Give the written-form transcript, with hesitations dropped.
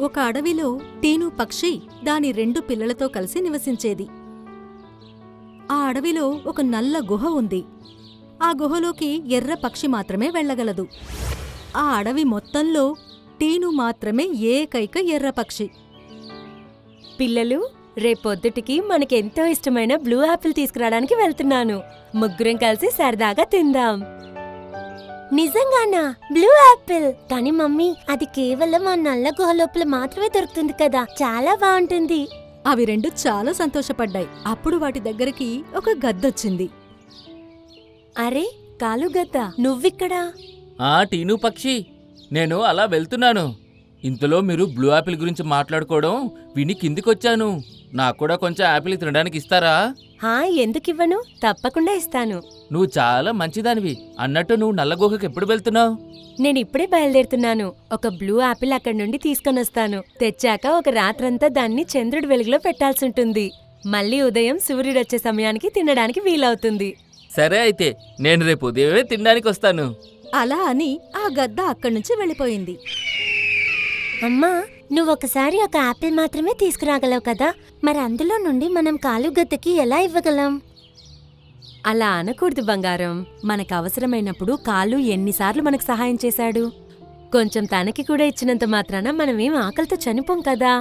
ఒక అడవిలో టీను పక్షి దాని 2 పిల్లలతో కలిసి నివసించేది. ఆ అడవిలో ఒక నల్ల గుహ ఉంది. ఆ గుహలోకి ఎర్ర పక్షి మాత్రమే వెళ్ళగలదు. ఆ అడవి మొత్తంలో టీను మాత్రమే ఏకైక ఎర్ర పక్షి. పిల్లలు, రేపొద్దుటికి మనకెంతో ఇష్టమైన బ్లూ యాపిల్ తీసుకురావడానికి వెళ్తున్నాను. ముగ్గురం కలిసి సరదాగా తిందాం. నిజంగానా? Blue Apple? కానీ మమ్మీ, అది కేవలం ఆ నల్ల గుహ లోపల మాత్రమే దొరుకుతుంది కదా, చాలా బాగుంటుంది. అవి 2 చాలా సంతోషపడ్డాయి. అప్పుడు వాటి దగ్గరికి ఒక గద్దొచ్చింది. అరే కాలుగద్ద, నువ్విక్కడా? టీను పక్షి, నేను అలా వెళ్తున్నాను. ఇంతలో మీరు బ్లూ యాపిల్ గురించి మాట్లాడుకోవడం విని కిందికొచ్చాను. నాకు కూడా కొంచెం యాపిల్ తినడానికి ఇస్తారా? ఎందుకివ్వను, తప్పకుండా ఇస్తాను. నువ్వు చాలా మంచిదానివి. అన్నట్టు నువ్వు నల్ల గుహకి ఎప్పుడు వెళ్తున్నావు? నేనిప్పుడే బయలుదేరుతున్నాను. ఒక బ్లూ యాపిల్ అక్కడి నుండి తీసుకొనొస్తాను. తెచ్చాక ఒక రాత్రంతా దాన్ని చంద్రుడి వెలుగులో పెట్టాల్సుంటుంది. మళ్ళీ ఉదయం సూర్యుడొచ్చే సమయానికి తినడానికి వీలవుతుంది. సరే అయితే, నేను రేపు ఉదయమే తినడానికి వస్తాను. అలా అని ఆ గద్ద అక్కడ్నుంచి వెళ్ళిపోయింది. అమ్మా, నువ్వొకసారి ఒక యాపిల్ మాత్రమే తీసుకురాగలవు కదా, మరి అందులో నుండి మనం కాలుగద్దకి ఎలా ఇవ్వగలం? అలా అనకూడదు బంగారం. మనకు అవసరమైనప్పుడు కాలు ఎన్నిసార్లు మనకు సహాయం చేశాడు. కొంచెం తనకి కూడా ఇచ్చినంత మాత్రాన మనమేం ఆకలితో చనిపోం కదా.